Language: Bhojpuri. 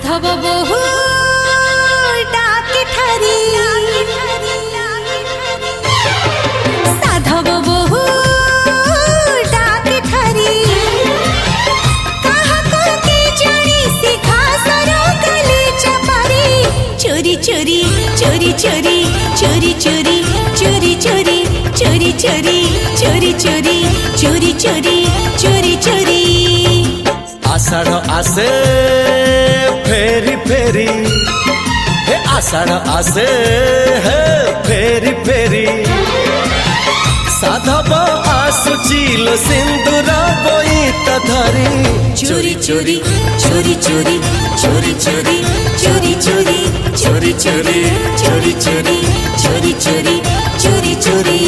সাধব বহু ডাকে ঠারি সাধব বহু ডাকে ঠারি কাহাকো কে জানি শিখা সর গলে চাপারি চোরি চোরি চোরি চোরি চোরি চোরি চোরি চোরি চোরি চোরি চোরি চোরি চোরি চোরি চোরি চোরি आषाढ़ आसे फेरी फेरी हे आषाढ़ आसे हे फेरी फेरी साधब आसुचिल सिंदूर बोईत धरी चोरी चोरी चोरी चोरी चोरी चोरी चोरी चोरी चोरी चोरी चोरी चोरी चोरी चोरी चोरी चोरी